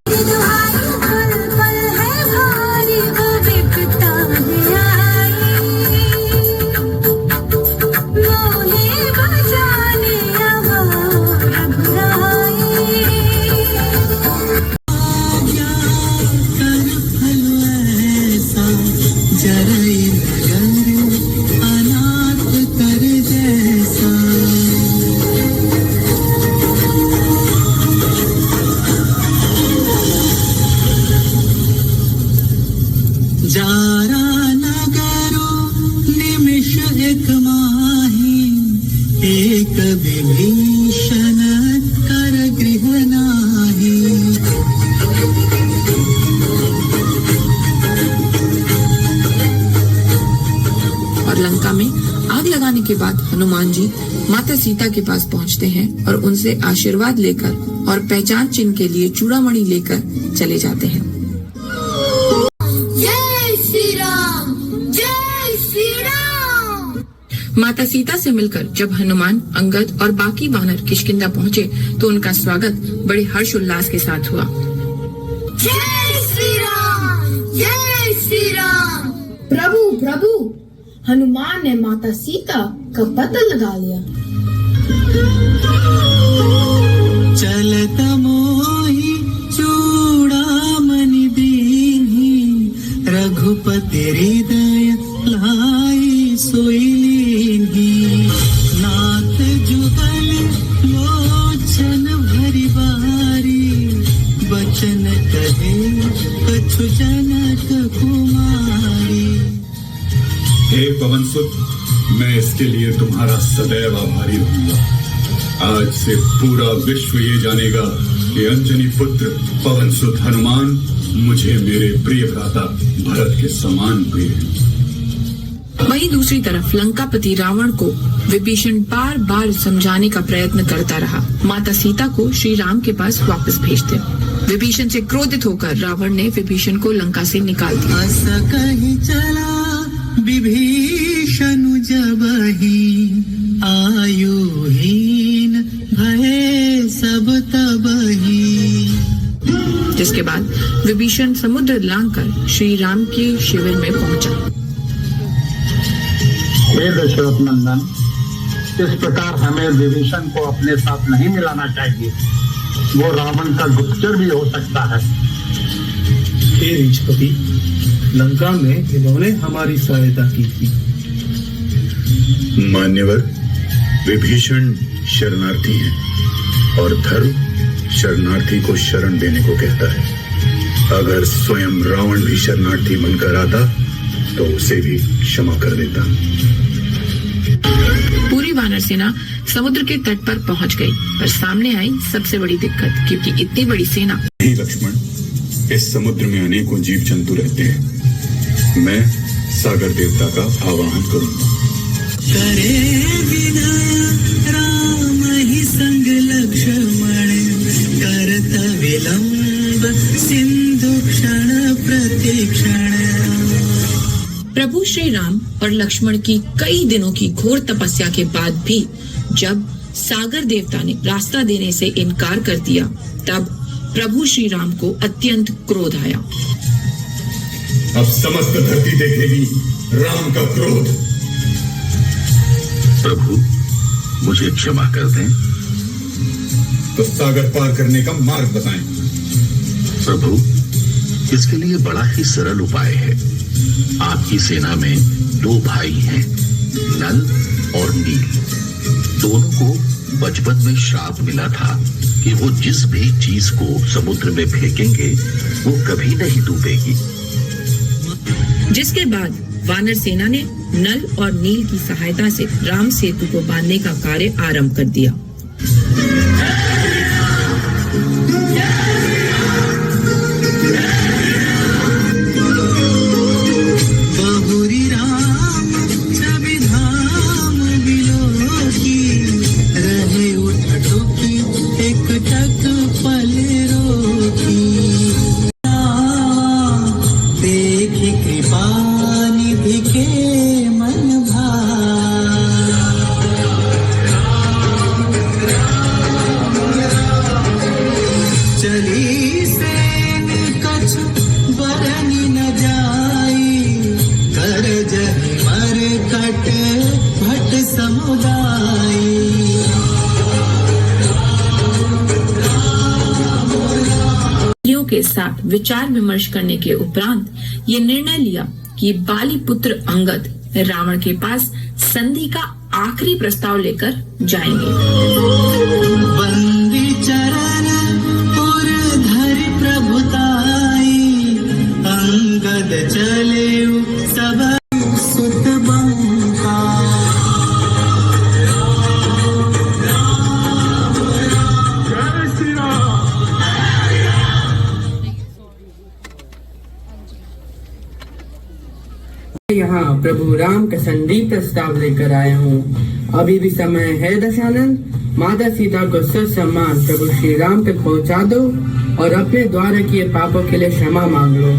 के बाद हनुमान जी माता सीता के पास पहुंचते हैं और उनसे आशीर्वाद लेकर और पहचान चिन्ह के लिए चूड़ामणि लेकर चले जाते हैं। जय श्री राम, जय श्री राम। माता सीता से मिलकर जब हनुमान, अंगद और बाकी वानर किष्किंधा पहुँचे तो उनका स्वागत बड़े हर्षोल्लास के साथ हुआ। जय श्री राम, जय श्री राम। प्रभु प्रभु, हनुमान ने माता सीता का पता लगा लिया। चलत मोहि चूड़ामणि दीन्हि, रघुपति हृदय लाई सोई लीन्हि। नाथ जुगल लोचन भरि बारी, बचन कहे कछु जनक कुमारी। हे पवनसुत, मैं इसके लिए तुम्हारा सदैव आभारी रहूंगा। आज से पूरा विश्व ये जानेगा कि अंजनी पुत्र पवनसुत हनुमान मुझे मेरे प्रिय भ्राता भरत के समान प्रिय है। वहीं दूसरी तरफ लंकापति रावण को विभीषण बार बार समझाने का प्रयत्न करता रहा। माता सीता को श्री राम के पास वापस भेजते। विभीषण से क्रोधित होकर रावण ने विभीषण को लंका से निकाल दिया। अस कहि चला विभीषण जबहि, आयुहीन भये सब तबहि। जिसके बाद विभीषण समुद्र लांघकर श्री राम के शिविर में पहुंचा। हे दशरथ नंदन, इस प्रकार हमें विभीषण को अपने साथ नहीं मिलाना चाहिए। वो रावण का गुप्तचर भी हो सकता है। हे रीछपति, लंका में इन्होंने हमारी सहायता की थी। मान्यवर, विभीषण शरणार्थी हैं और धर्म शरणार्थी को शरण देने को कहता है। अगर स्वयं रावण भी शरणार्थी बनकर आता तो उसे भी क्षमा कर देता। पूरी वानर सेना समुद्र के तट पर पहुंच गई, पर सामने आई सबसे बड़ी दिक्कत, क्योंकि इतनी बड़ी सेना। नहीं लक्ष्मण, इस समुद्र में अनेकों जीव जंतु रहते हैं। मैं सागर देवता का आवाहन करूंगा। करे बिना राम ही संग लक्ष्मण, करत विलंब सिंधु क्षण प्रतिक्षण। प्रभु श्री राम और लक्ष्मण की कई दिनों की घोर तपस्या के बाद भी जब सागर देवता ने रास्ता देने से इनकार कर दिया, तब प्रभु श्री राम को अत्यंत क्रोध आया। अब समस्त धरती देखेगी राम का क्रोध। प्रभु, मुझे क्षमा कर दें। तो सागर पार करने का मार्ग बताएं। प्रभु, इसके लिए बड़ा ही सरल उपाय है। आपकी सेना में 2 भाई हैं, नल और नील। दोनों को बचपन में श्राप मिला था कि वो जिस भी चीज को समुद्र में फेंकेंगे वो कभी नहीं डूबेगी। जिसके बाद वानर सेना ने नल और नील की सहायता से राम सेतु को बांधने का कार्य आरंभ कर दिया। बहुरी राम छवि धाम बिलोकी, रहे उठ टुकी एक टक पल रोकी। देखी कृपा निधि के मन चली सेन कछु बरनी न जाई, कर जहि मर कट भट समुदाई। के साथ विचार विमर्श करने के उपरांत ये निर्णय लिया कि बाली पुत्र अंगद रावण के पास संधि का आखिरी प्रस्ताव लेकर जाएंगे। बंदी चरण पुर धरि प्रभुताई, अंगद चले सब सुत बंका। यहाँ प्रभु राम का संदीप प्रस्ताव लेकर आया हूँ। अभी भी समय है दशानंद, माता सीता को सम्मान प्रभु श्री राम तक पहुँचा दो और अपने द्वारा किए पापों के लिए क्षमा मांग लो।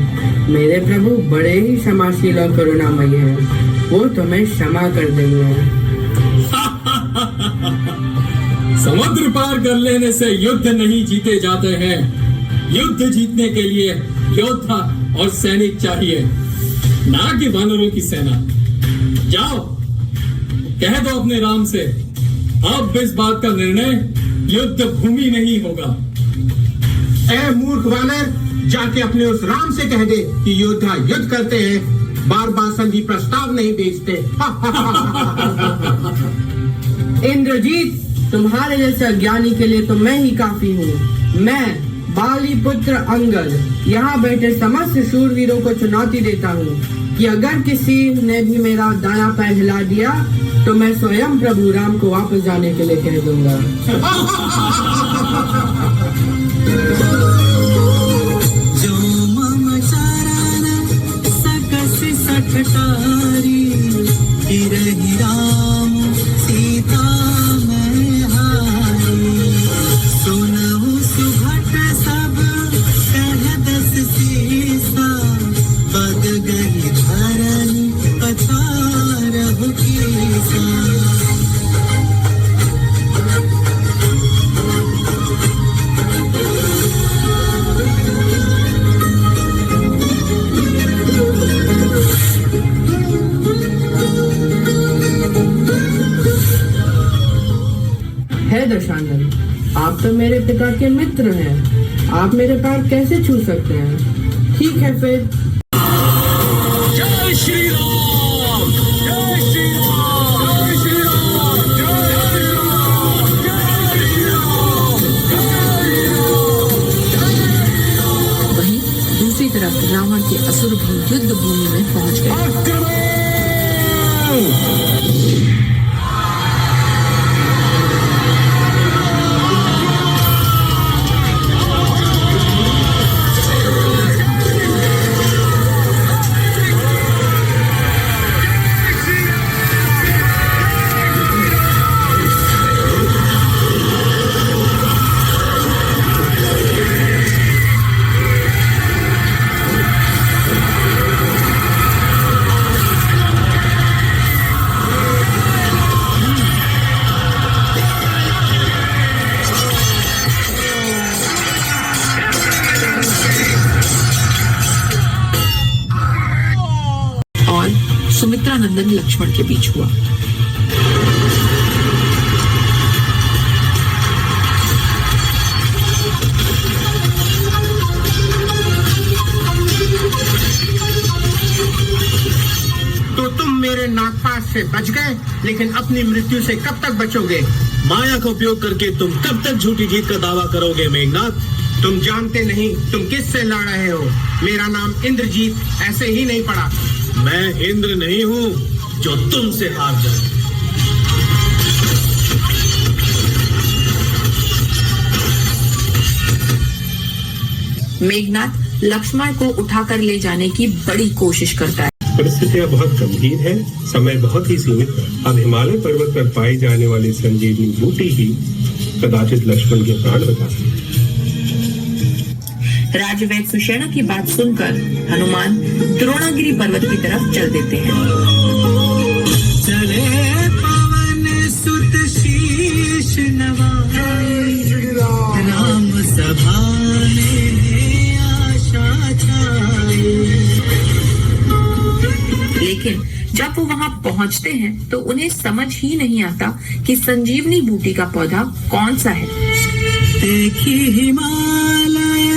मेरे प्रभु बड़े ही क्षमाशील और करुणामयी हैं, वो तुम्हें क्षमा कर देंगे। समुद्र पार कर लेने से युद्ध नहीं जीते जाते हैं। युद्ध जीतने के लिए योद्धा और सैनिक चाहिए, ना कि वानरों की सेना। जाओ कह दो अपने राम से, अब इस बात का निर्णय युद्ध भूमि नहीं होगा। ए मूर्ख वानर, जाके अपने उस राम से कह दे कि योद्धा युद्ध करते हैं, बार बार संधि प्रस्ताव नहीं भेजते। इंद्रजीत, तुम्हारे जैसे ज्ञानी के लिए तो मैं ही काफी हूँ। मैं बाली पुत्र अंगद यहाँ बैठे समस्त शूरवीरों को चुनौती देता हूँ कि अगर किसी ने भी मेरा दायां पैर हिला दिया तो मैं स्वयं प्रभु राम को वापस जाने के लिए कह दूंगा। जो मम शरण सकसि सठटारी, गिरहि राम सीता मैं हारी। सुनहु सुभट सब कह दस सीसा, बद गई धरनी पछारहु कीसा। है दशानंद, आप तो मेरे पिता के मित्र हैं, आप मेरे पैर कैसे छू सकते हैं? ठीक है फिर। जय श्री राम, जय श्री राम, जय श्री राम, जय श्री राम, जय श्री राम। वहीं दूसरी तरफ रावण के असुर भी युद्ध भूमि में पहुंच गए। सुमित्रा नंदन लक्ष्मण के बीच हुआ। तो तुम मेरे नागपाश से बच गए, लेकिन अपनी मृत्यु से कब तक बचोगे? माया का उपयोग करके तुम कब तक झूठी जीत का दावा करोगे मेघनाथ? तुम जानते नहीं तुम किससे लड़ रहे हो। मेरा नाम इंद्रजीत ऐसे ही नहीं पड़ा। मैं इंद्र नहीं हूँ जो तुमसे हार जाए। मेघनाथ लक्ष्मण को उठाकर ले जाने की बड़ी कोशिश करता है। परिस्थितियाँ बहुत गंभीर है, समय बहुत ही सीमित है। अब हिमालय पर्वत पर पाई जाने वाली संजीवनी बूटी ही कदाचित लक्ष्मण के प्राण बचा सकती है। राजवैद्य सुषेणा की बात सुनकर हनुमान द्रोणागिरी पर्वत की तरफ चल देते हैं। चले पवन सुत शीश नवाए, राम सभा में आशा छाए। लेकिन जब वो वहाँ पहुँचते हैं तो उन्हें समझ ही नहीं आता कि संजीवनी बूटी का पौधा कौन सा है। देखी हिमालय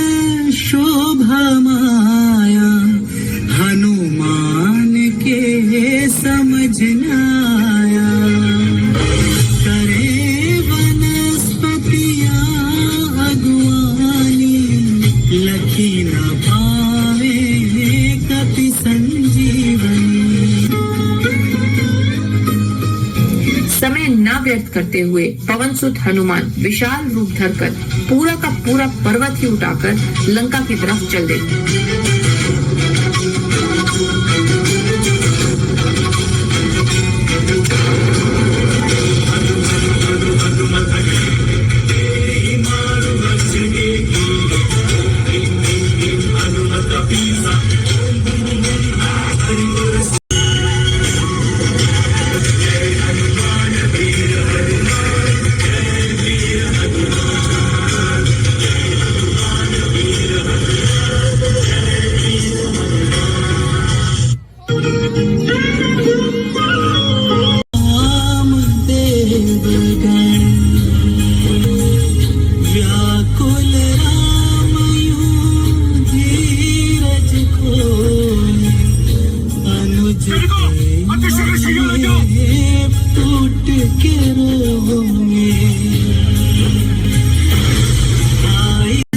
शोभा माया, हनुमान के समझ न आया। करे वनस्पतियाँ अगुवानी, लखी न पावे कपि संजीवनी। समय न व्यर्थ करते हुए पवनसुत हनुमान विशाल रूप धरकर पूरा का पूरा पर्वत ही उठाकर लंका की तरफ चल देते।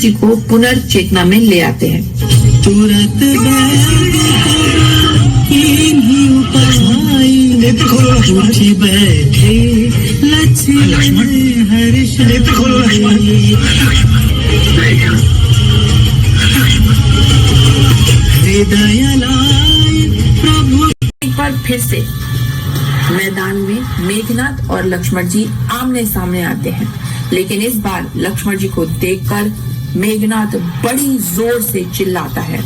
जी को पुनर्चेतना में ले आते हैं। तुरंत उठी बैठे लक्ष्मण हर्ष हृदय लाए प्रभु। एक बार फिर से मैदान में मेघनाथ और लक्ष्मण जी आमने सामने आते हैं, लेकिन इस बार लक्ष्मण जी को देखकर मेघनाथ बड़ी जोर से चिल्लाता है।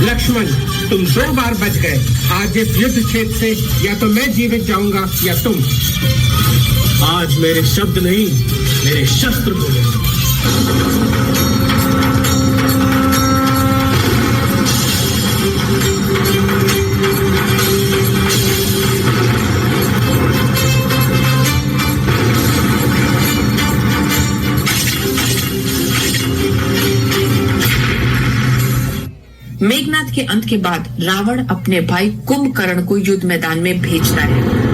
लक्ष्मण, तुम 2 बार बच गए। आज इस युद्ध क्षेत्र से या तो मैं जीवित जाऊंगा या तुम। आज मेरे शब्द नहीं, मेरे शस्त्र बोलेंगे। मेघनाथ के अंत के बाद रावण अपने भाई कुंभकर्ण को युद्ध मैदान में भेजता है।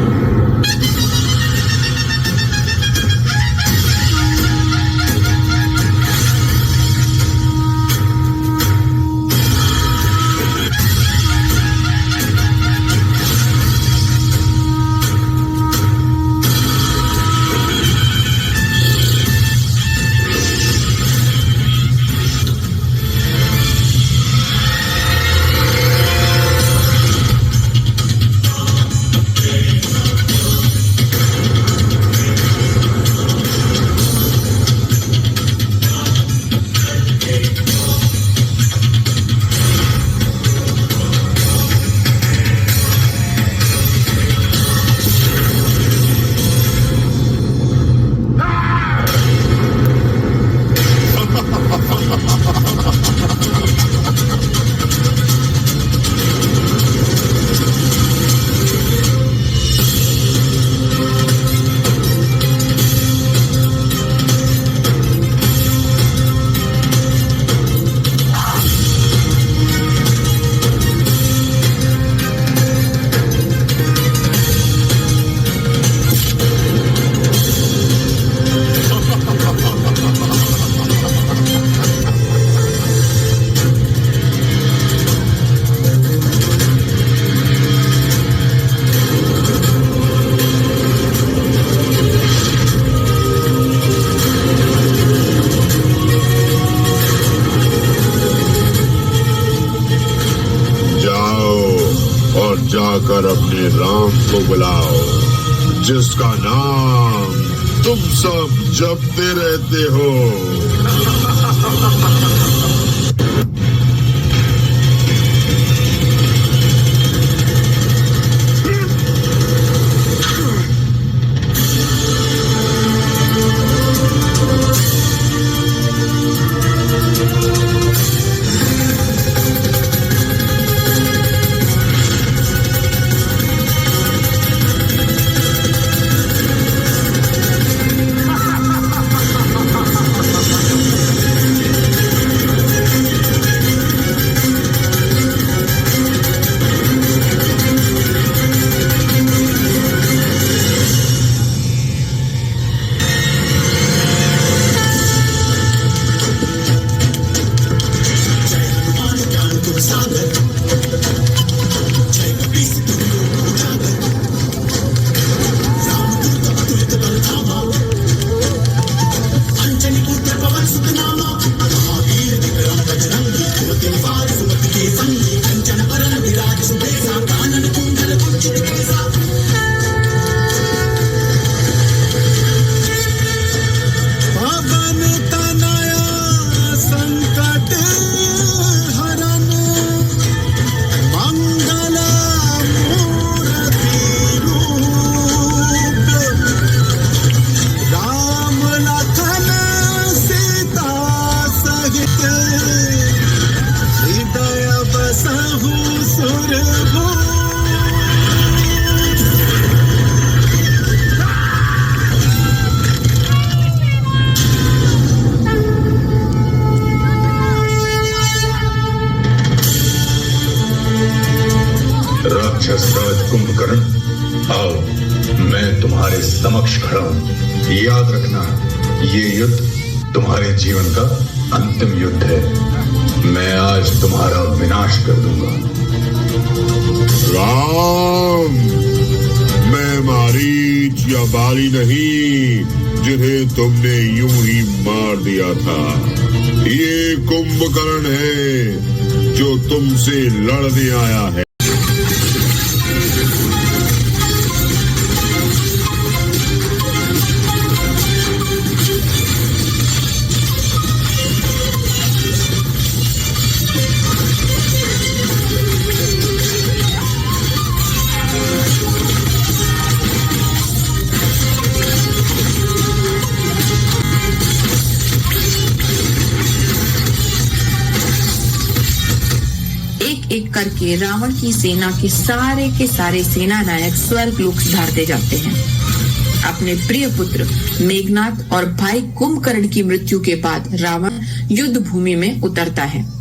जाकर अपने राम को बुलाओ, जिसका नाम तुम सब जपते रहते हो। समक्ष खड़ा हूं। याद रखना, ये युद्ध तुम्हारे जीवन का अंतिम युद्ध है। मैं आज तुम्हारा विनाश कर दूंगा। राम, मैं मारीच या बाली नहीं जिन्हें तुमने यूं ही मार दिया था। ये कुंभकर्ण है जो तुमसे लड़ने आया है। एक करके रावण की सेना के सारे सेना नायक स्वर्ग लोक धारते जाते हैं। अपने प्रिय पुत्र मेघनाथ और भाई कुंभकर्ण की मृत्यु के बाद रावण युद्ध भूमि में उतरता है।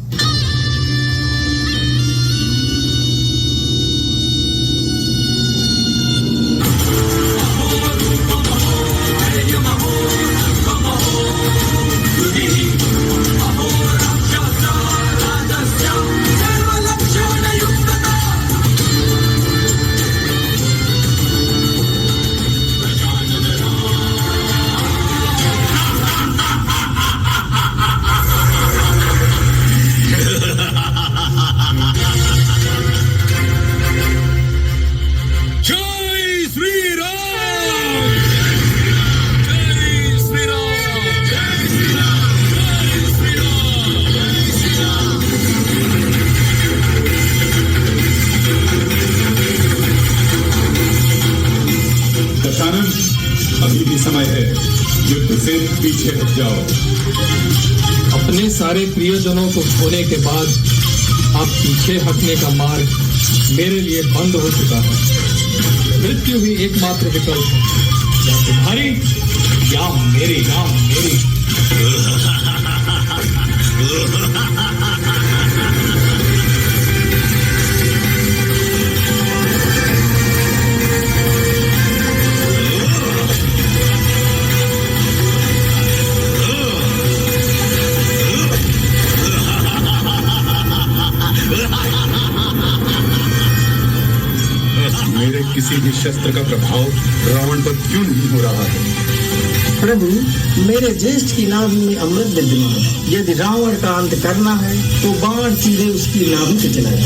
अभी भी समय है, युद्ध से पीछे हट जाओ। अपने सारे प्रियजनों को खोने के बाद अब पीछे हटने का मार्ग मेरे लिए बंद हो चुका है। मृत्यु ही एकमात्र विकल्प है, या तुम्हारी या मेरी। मेरे किसी भी शस्त्र का प्रभाव रावण पर क्यों नहीं हो रहा है? प्रभु, मेरे ज्येष्ठ की नाभि में अमृत विद्यमान है। यदि रावण का अंत करना है तो बाण सीधे उसकी नाभि से चलाए।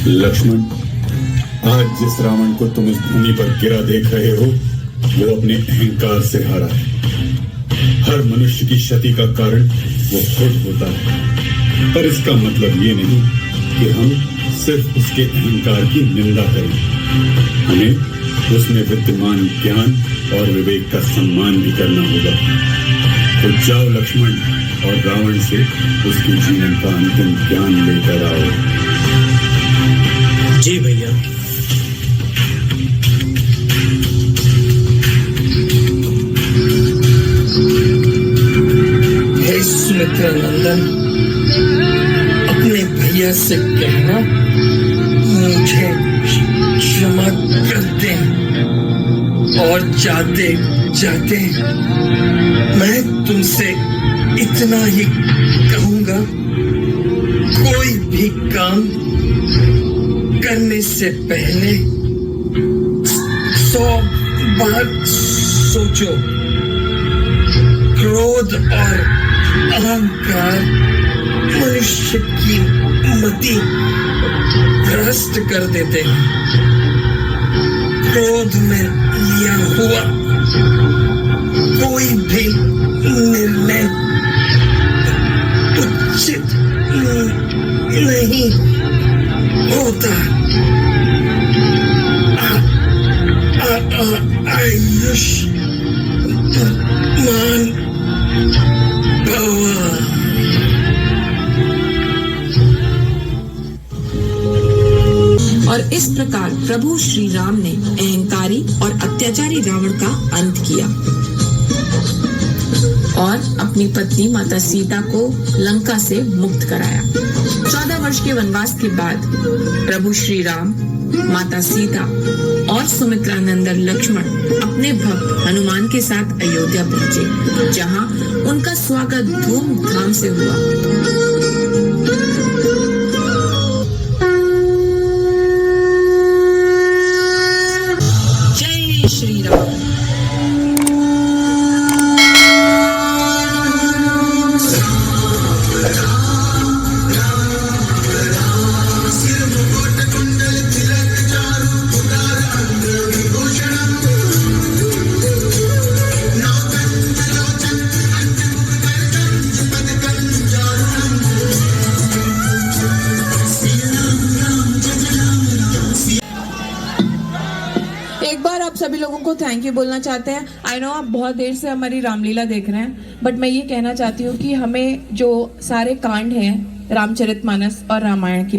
लक्ष्मण, आज जिस रावण को तुम इस भूमि पर गिरा देख रहे हो, वो अपने अहंकार से हारा है। हर मनुष्य की क्षति का कारण वो खुद होता है, पर इसका मतलब ये नहीं कि हम सिर्फ उसके अहंकार की निंदा करें। हमें उसमें विद्यमान ज्ञान और विवेक का सम्मान भी करना होगा। तो जाओ लक्ष्मण, और रावण से उसके जीवन का अंतिम ज्ञान लेकर आओ। जी भैया। हे सुमित्रा नंदन, अपने भैया से कहना मुझे क्षमा कर दे, और जाते जाते मैं तुमसे इतना ही कहूंगा, कोई भी काम करने से पहले 100 बात सोचो। क्रोध और अहंकार मनुष्य की मति भ्रष्ट कर देते हैं। क्रोध में लिया हुआ कोई भी निर्णय उचित नहीं होता। आयुष्मान भव। और इस प्रकार प्रभु श्री राम ने अहंकारी और अत्याचारी रावण का अंत किया और अपनी पत्नी माता सीता को लंका से मुक्त कराया। 14 वर्ष के वनवास के बाद प्रभु श्री राम, माता सीता और सुमित्रा नंदन लक्ष्मण अपने भक्त हनुमान के साथ अयोध्या पहुंचे, जहां उनका स्वागत धूमधाम से हुआ। जय श्री राम। एक बार आप सभी लोगों को थैंक यू बोलना चाहते हैं। आई नो आप बहुत देर से हमारी रामलीला देख रहे हैं, बट मैं ये कहना चाहती हूँ कि हमें जो सारे कांड हैं रामचरितमानस और रामायण के,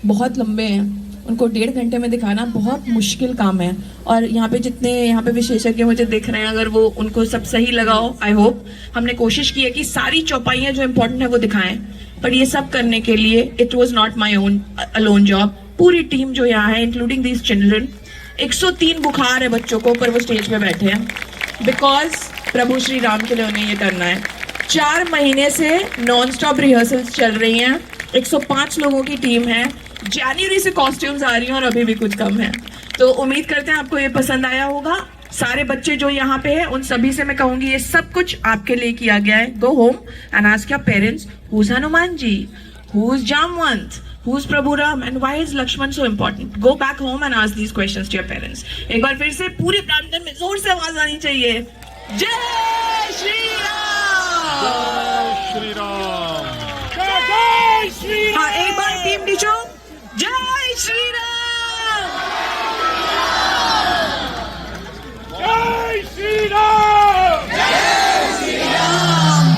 बहुत लंबे हैं, उनको 1.5 घंटे में दिखाना बहुत मुश्किल काम है। और यहाँ पे जितने यहाँ पे विशेषज्ञ मुझे दिख रहे हैं, अगर वो उनको सब सही लगाओ, आई होप। हमने कोशिश की है कि सारी चौपाइयाँ जो इम्पोर्टेंट है वो दिखाएं, पर ये सब करने के लिए it was not my own alone job. पूरी टीम जो यहाँ है, इंक्लूडिंग दीज चिल्ड्रन, 103 बुखार है बच्चों को, पर वो स्टेज पे बैठे हैं बिकॉज प्रभु श्री राम के लिए उन्हें ये करना है। 4 महीने से नॉन स्टॉप रिहर्सल्स चल रही हैं। 105 लोगों की टीम है। जनवरी से कॉस्ट्यूम्स आ रही हैं और अभी भी कुछ कम है। तो उम्मीद करते हैं आपको ये पसंद आया होगा। सारे बच्चे जो यहाँ पे हैं उन सभी से मैं कहूंगी ये सब कुछ आपके लिए किया गया है। Go home and ask your parents, who is Hanuman ji, who is Jamvant, who's Prabhu Ram and why is Lakshman so important? Go back home and ask these questions to your parents. एक बार फिर से पूरे प्रांगण में जोर से आवाज आनी चाहिए, जय श्री राम। जय श्री राम। जय श्री राम। हाँ, एक बार टीम टीचो, जय श्री राम। जय श्री राम। जय श्री राम।